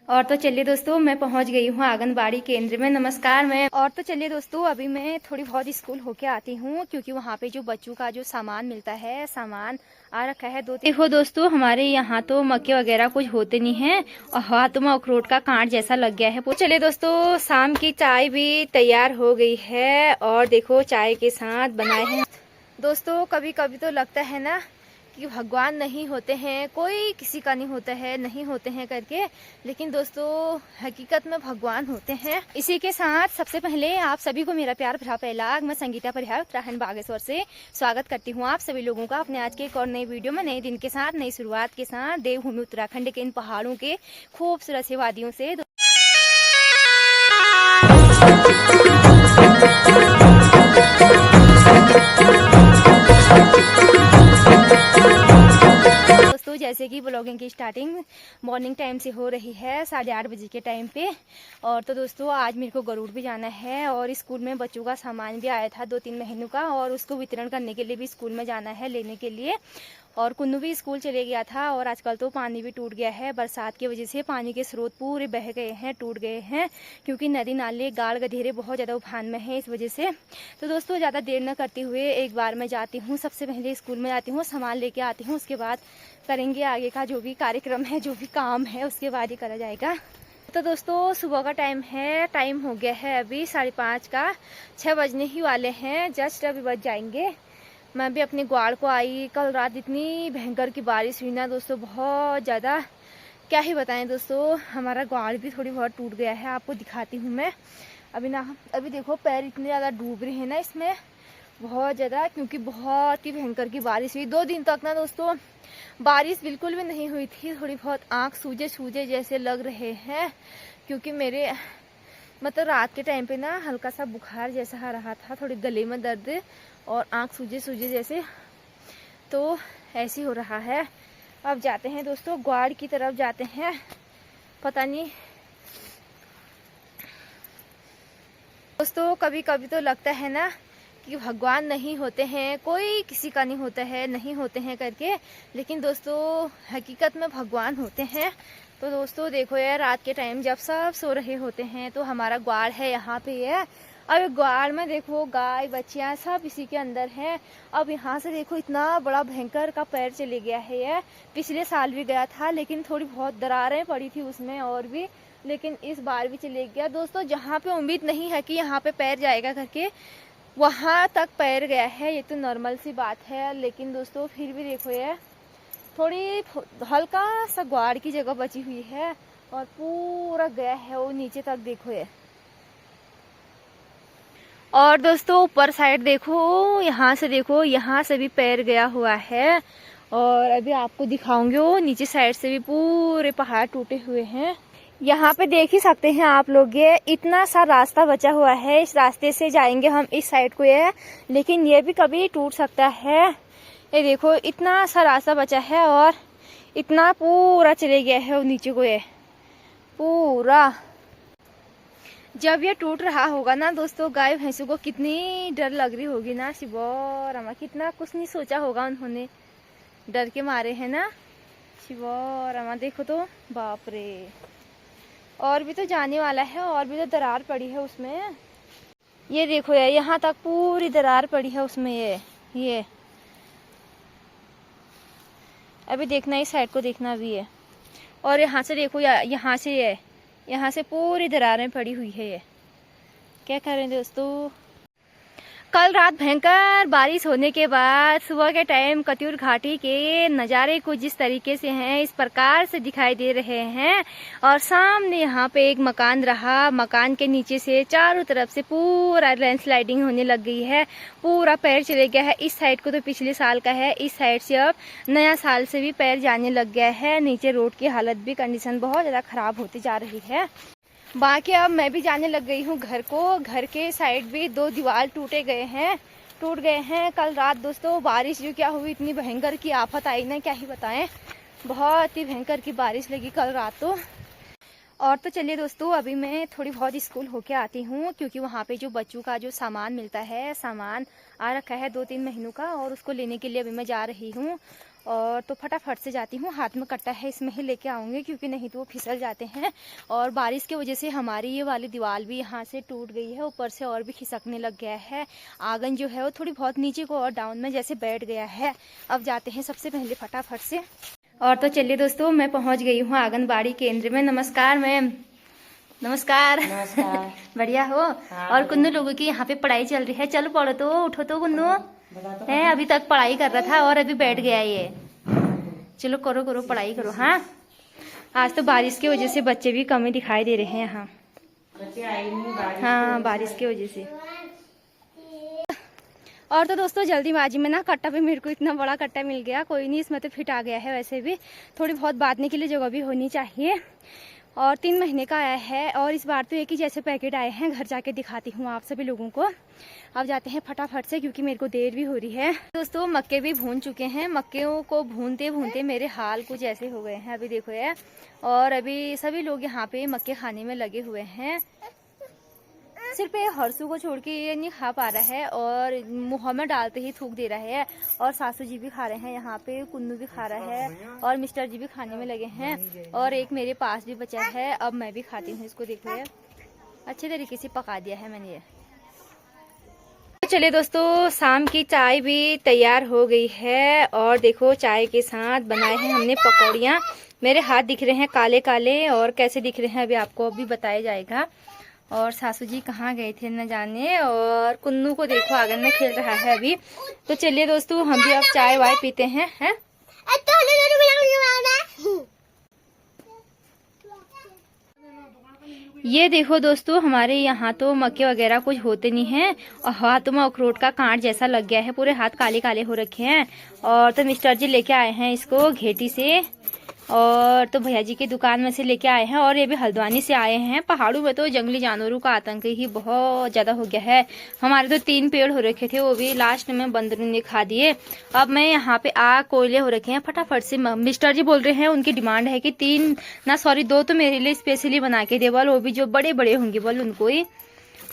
और तो चलिए दोस्तों, मैं पहुंच गई हूँ आंगनबाड़ी केंद्र में। नमस्कार। मैं और तो चलिए दोस्तों, अभी मैं थोड़ी बहुत स्कूल होके आती हूँ, क्योंकि वहाँ पे जो बच्चों का जो सामान मिलता है, सामान आ रखा है। देखो दोस्तों, हमारे यहाँ तो मक्के वगैरह कुछ होते नहीं है और हाथों में अखरोट का कांट जैसा लग गया है। चलिए दोस्तों, शाम की चाय भी तैयार हो गई है और देखो चाय के साथ बनाए हैं। दोस्तों, कभी कभी तो लगता है ना कि भगवान नहीं होते हैं, कोई किसी का नहीं होता है, नहीं होते हैं करके, लेकिन दोस्तों हकीकत में भगवान होते हैं। इसी के साथ सबसे पहले आप सभी को मेरा प्यार भरा पहलाग। मैं संगीता परिहार उत्तराखंड बागेश्वर से स्वागत करती हूँ आप सभी लोगों का अपने आज के एक और नई वीडियो में, नए दिन के साथ, नई शुरुआत के साथ, देवभूमि उत्तराखंड के इन पहाड़ों के खूबसूरत से वादियों से। जैसे कि ब्लॉगिंग की स्टार्टिंग मॉर्निंग टाइम से हो रही है 8:30 बजे के टाइम पे। और तो दोस्तों, आज मेरे को गरुड़ भी जाना है और स्कूल में बच्चों का सामान भी आया था 2-3 महीनों का, और उसको वितरण करने के लिए भी स्कूल में जाना है लेने के लिए। और कुन्नू भी स्कूल चले गया था। और आजकल तो पानी भी टूट गया है, बरसात की वजह से पानी के स्रोत पूरे बह गए हैं, टूट गए हैं, क्योंकि नदी नाले गाड़ गधेरे बहुत ज़्यादा उफान में है इस वजह से। तो दोस्तों, ज़्यादा देर न करते हुए एक बार मैं जाती हूँ, सबसे पहले स्कूल में जाती हूँ, सामान लेके आती हूँ, उसके बाद करेंगे आगे का जो भी कार्यक्रम है, जो भी काम है, उसके बाद ही करा जाएगा। तो दोस्तों, सुबह का टाइम है, टाइम हो गया है अभी 5:30 का, 6 बजने ही वाले हैं, जस्ट अभी बज जाएंगे। मैं भी अपने ग्वाड़ को आई। कल रात इतनी भयंकर की बारिश हुई ना दोस्तों, बहुत ज़्यादा, क्या ही बताएं दोस्तों। हमारा ग्वाड़ भी थोड़ी बहुत टूट गया है, आपको दिखाती हूँ मैं अभी ना। अभी देखो पैर इतने ज़्यादा डूब रहे हैं ना इसमें, बहुत ज़्यादा, क्योंकि बहुत ही भयंकर की बारिश हुई। 2 दिन तक ना दोस्तों बारिश बिल्कुल भी नहीं हुई थी। थोड़ी बहुत आँख सूजे सूजे जैसे लग रहे हैं, क्योंकि मेरे मतलब रात के टाइम पे ना हल्का सा बुखार जैसा आ रहा था, थोड़ी गले में दर्द और आँख सूजे सूजे जैसे, तो ऐसी हो रहा है। अब जाते हैं दोस्तों, ग्वाड़ की तरफ जाते हैं। पता नहीं दोस्तों, कभी कभी तो लगता है ना कि भगवान नहीं होते हैं, कोई किसी का नहीं होता है, नहीं होते हैं करके, लेकिन दोस्तों हकीकत में भगवान होते हैं। तो दोस्तों देखो यार, रात के टाइम जब सब सो रहे होते हैं तो हमारा ग्वाड़ है यहाँ पे है। अब ग्वाड़ में देखो गाय बच्चियाँ सब इसी के अंदर हैं। अब यहाँ से देखो इतना बड़ा भयंकर का पैर चले गया है ये। पिछले साल भी गया था, लेकिन थोड़ी बहुत दरारें पड़ी थी उसमें और भी, लेकिन इस बार भी चले गया दोस्तों। जहाँ पे उम्मीद नहीं है कि यहाँ पे पैर जाएगा करके, वहाँ तक पैर गया है। ये तो नॉर्मल सी बात है, लेकिन दोस्तों फिर भी देखो ये थोड़ी हल्का सा ग्वाड़ की जगह बची हुई है और पूरा गया है वो नीचे तक, देखो ये। और दोस्तों ऊपर साइड देखो, यहाँ से देखो, यहाँ से भी पैर गया हुआ है। और अभी आपको दिखाऊंगी, वो नीचे साइड से भी पूरे पहाड़ टूटे हुए हैं। यहाँ पे देख ही सकते हैं आप लोग, ये इतना सा रास्ता बचा हुआ है, इस रास्ते से जाएंगे हम इस साइड को ये, लेकिन ये भी कभी टूट सकता है। ये देखो इतना सा रास्ता बचा है और इतना पूरा चले गया है वो नीचे को ये पूरा। जब ये टूट रहा होगा ना दोस्तों, गाय भैंसों को कितनी डर लग रही होगी ना। शिवोरमा, कितना कुछ नहीं सोचा होगा उन्होंने, डर के मारे है ना। शिवोरमा देखो तो, बाप रे। और भी तो जाने वाला है, और भी तो दरार पड़ी है उसमें। ये देखो यार, यहाँ तक पूरी दरार पड़ी है उसमें ये अभी देखना, इस साइड को देखना अभी है। और यहाँ से देखो, यहाँ से यहाँ से पूरी दरारें पड़ी हुई है ये। क्या करें दोस्तों, कल रात भयंकर बारिश होने के बाद सुबह के टाइम कत्यूर घाटी के नज़ारे कुछ जिस तरीके से हैं, इस प्रकार से दिखाई दे रहे हैं। और सामने यहाँ पे एक मकान रहा, मकान के नीचे से चारों तरफ से पूरा लैंडस्लाइडिंग होने लग गई है, पूरा पैर चले गया है। इस साइड को तो पिछले साल का है, इस साइड से अब नया साल से भी पैर जाने लग गया है। नीचे रोड की हालत भी, कंडीशन बहुत ज़्यादा ख़राब होती जा रही है। बाकी अब मैं भी जाने लग गई हूँ घर को। घर के साइड भी 2 दीवार टूट गए हैं। कल रात दोस्तों बारिश जो क्या हुई, इतनी भयंकर की आफत आई ना, क्या ही बताएं। बहुत ही भयंकर की बारिश लगी कल रात तो। और तो चलिए दोस्तों, अभी मैं थोड़ी बहुत स्कूल होके आती हूँ, क्योंकि वहाँ पे जो बच्चों का जो सामान मिलता है, सामान आ रखा है 2-3 महीनों का, और उसको लेने के लिए अभी मैं जा रही हूँ। और तो फटाफट से जाती हूँ। हाथ में कट्टा है, इसमें ही लेके आऊँगी क्योंकि नहीं तो वो फिसल जाते हैं। और बारिश की वजह से हमारी ये वाली दीवार भी यहाँ से टूट गई है, ऊपर से और भी खिसकने लग गया है। आंगन जो है वो थोड़ी बहुत नीचे को और डाउन में जैसे बैठ गया है। अब जाते हैं सबसे पहले फटाफट से। और तो चलिए दोस्तों, मैं पहुँच गई हूँ आंगनबाड़ी केंद्र में। नमस्कार मैम। नमस्कार। नमस्कार। बढ़िया हो? हाँ, और कुन्नू लोगों की यहाँ पे पढ़ाई चल रही है। चलो पढ़ो तो, उठो तो कुन्नू। है अभी तक पढ़ाई कर रहा था और अभी बैठ गया ये। चलो करो करो पढ़ाई करो। हाँ, आज तो बारिश की वजह से बच्चे भी कम ही दिखाई दे रहे हैं यहाँ। बच्चे आए नहीं हाँ, बारिश की वजह से। और तो दोस्तों जल्दीबाजी में ना कट्टा पे मेरे को इतना बड़ा कट्टा मिल गया। कोई नहीं, इसमें तो फिट आ गया है। वैसे भी थोड़ी बहुत बांधने के लिए जगह भी होनी चाहिए। और 3 महीने का आया है और इस बार तो एक ही जैसे पैकेट आए हैं। घर जाके दिखाती हूँ आप सभी लोगों को। अब जाते हैं फटाफट से क्योंकि मेरे को देर भी हो रही है। दोस्तों मक्के भी भून चुके हैं। मक्केों को भूनते भूनते मेरे हाल कुछ ऐसे हो गए हैं। अभी देखो ये, और अभी सभी लोग यहाँ पे मक्के खाने में लगे हुए हैं। सिर्फ ये हर्षू को छोड़ के ये नहीं खा पा रहा है और मुँह में डालते ही थूक दे रहा है। और सासू जी भी खा रहे हैं यहाँ पे, कुन्नू भी खा रहा है और मिस्टर जी भी खाने में लगे हैं। और एक मेरे पास भी बचा है। अब मैं भी खाती हूँ इसको। देखो ये अच्छे तरीके से पका दिया है मैंने ये। चलिए दोस्तों, शाम की चाय भी तैयार हो गई है। और देखो चाय के साथ बनाए हैं हमने पकौड़ियाँ। मेरे हाथ दिख रहे हैं काले काले, और कैसे दिख रहे हैं अभी आपको अभी बताया जाएगा। और सासू जी कहाँ गए थे न जाने। और कुन्नू को देखो आंगन में खेल रहा है अभी। तो चलिए दोस्तों, हम भी अब चाय वाय पीते हैं। हैं? ये देखो दोस्तों, हमारे यहाँ तो मक्के वगैरह कुछ होते नहीं हैं और हाथों में अखरोट का कांट जैसा लग गया है। पूरे हाथ काले काले हो रखे हैं। और तो मिस्टर जी लेके आए हैं इसको घेटी से, और तो भैया जी की दुकान में से लेके आए हैं। और ये भी हल्द्वानी से आए हैं। पहाड़ों में तो जंगली जानवरों का आतंक ही बहुत ज्यादा हो गया है। हमारे तो 3 पेड़ हो रखे थे, वो भी लास्ट में बंदरों ने खा दिए। अब मैं यहाँ पे आग कोयले हो रखे हैं। फटाफट से मिस्टर जी बोल रहे हैं, उनकी डिमांड है कि 2 तो मेरे लिए स्पेशली बना के दे बोल, वो भी जो बड़े बड़े होंगे बोल उनको ही।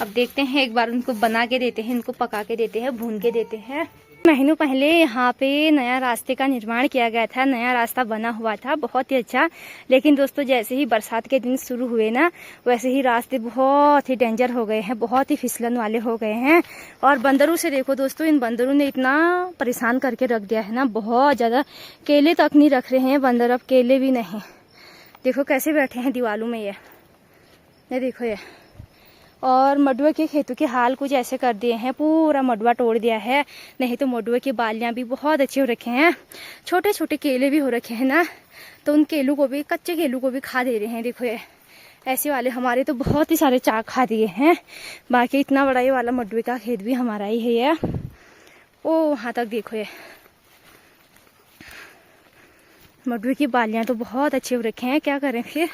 अब देखते हैं, एक बार उनको बना के देते हैं, इनको पका के देते हैं, भून के देते हैं। महीनों पहले यहाँ पे नया रास्ते का निर्माण किया गया था। नया रास्ता बना हुआ था बहुत ही अच्छा। लेकिन दोस्तों जैसे ही बरसात के दिन शुरू हुए ना, वैसे ही रास्ते बहुत ही डेंजर हो गए हैं, बहुत ही फिसलन वाले हो गए हैं। और बंदरों से देखो दोस्तों, इन बंदरों ने इतना परेशान करके रख दिया है ना, बहुत ज़्यादा। केले तक नहीं रख रहे हैं बंदर, अब केले भी नहीं। देखो कैसे बैठे हैं दीवालों में ये देखो ये। और मडुआ के खेतों के हाल कुछ ऐसे कर दिए हैं, पूरा मडुआ तोड़ दिया है। नहीं तो मडुआ की बालियां भी बहुत अच्छे हो रखे हैं। छोटे छोटे केले भी हो रखे हैं ना, तो उन केलों को भी, कच्चे केलों को भी खा दे रहे हैं। देखो ये ऐसे वाले हमारे तो बहुत ही सारे चाक खा दिए हैं। बाकी इतना बड़ा ये वाला मडुए का खेत भी हमारा ही है ये। ओ वहाँ तक देखो ये मडुए की बालियां तो बहुत अच्छे हो रखे हैं। क्या करें फिर,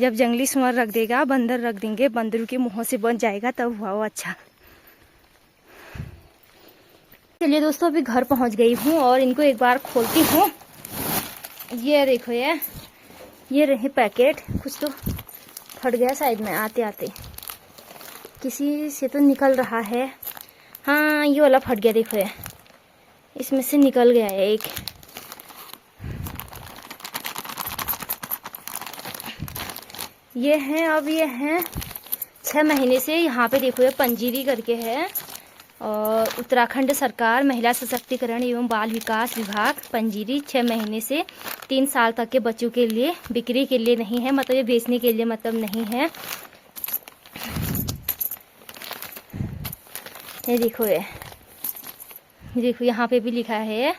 जब जंगली सुअर रख देगा, बंदर रख देंगे, बंदरों के मुंहों से बन जाएगा, तब हुआ वो अच्छा। चलिए दोस्तों, अभी घर पहुंच गई हूँ और इनको एक बार खोलती हूँ। ये देखो ये रहे पैकेट। कुछ तो फट गया साइड में आते आते, किसी से तो निकल रहा है। हाँ ये वाला फट गया। देखो ये इसमें से निकल गया है एक। ये हैं, अब ये हैं 6 महीने से। यहाँ पे देखो ये पंजीरी करके है, और उत्तराखंड सरकार महिला सशक्तिकरण एवं बाल विकास विभाग पंजीरी 6 महीने से 3 साल तक के बच्चों के लिए, बिक्री के लिए नहीं है, मतलब ये बेचने के लिए मतलब नहीं है। ये देखो ये देखो यहाँ पे भी लिखा है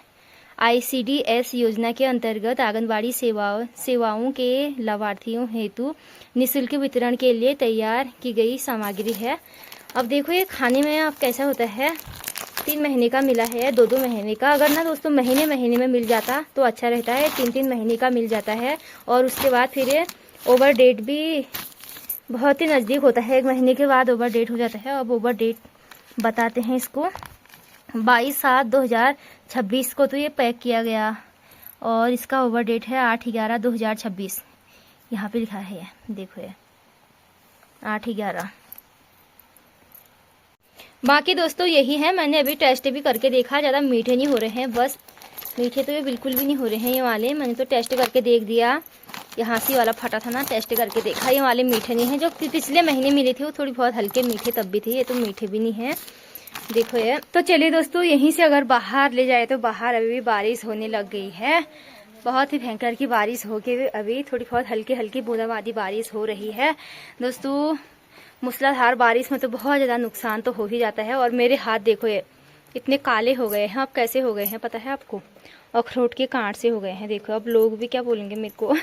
ICDS योजना के अंतर्गत आंगनबाड़ी सेवाओं के लाभार्थियों हेतु निःशुल्क वितरण के लिए तैयार की गई सामग्री है। अब देखो ये खाने में अब कैसा होता है। 3 महीने का मिला है, 2-2 महीने का। अगर ना दोस्तों महीने महीने में मिल जाता तो अच्छा रहता है। 3-3 महीने का मिल जाता है। और उसके बाद फिर ये ओवर डेट भी बहुत ही नज़दीक होता है। 1 महीने के बाद ओवर डेट हो जाता है। अब ओवर डेट बताते हैं इसको। 22/7/2026 को तो ये पैक किया गया, और इसका ओवर डेट है 8/11/2026। यहाँ पे लिखा है, देखो ये 8/11। बाकी दोस्तों यही है, मैंने अभी टेस्ट भी करके देखा, ज़्यादा मीठे नहीं हो रहे हैं, बस मीठे तो ये बिल्कुल भी नहीं हो रहे हैं ये वाले। मैंने तो टेस्ट करके देख दिया, यहाँ से वाला फटा था ना, टेस्ट करके देखा, ये वाले मीठे नहीं हैं। जो पिछले महीने मिले थे वो थोड़ी बहुत हल्के मीठे तब भी थे, ये तो मीठे भी नहीं है। देखो ये तो चलिए दोस्तों, यहीं से अगर बाहर ले जाए तो बाहर अभी भी बारिश होने लग गई है। बहुत ही भयंकर की बारिश हो गई, अभी थोड़ी बहुत हल्की हल्की बूंदाबांदी बारिश हो रही है दोस्तों। मूसलाधार बारिश में तो बहुत ज़्यादा नुकसान तो हो ही जाता है। और मेरे हाथ देखो ये इतने काले हो गए हैं। अब कैसे हो गए हैं पता है आपको? अखरोट के कांट से हो गए हैं। देखो अब लोग भी क्या बोलेंगे मेरे को।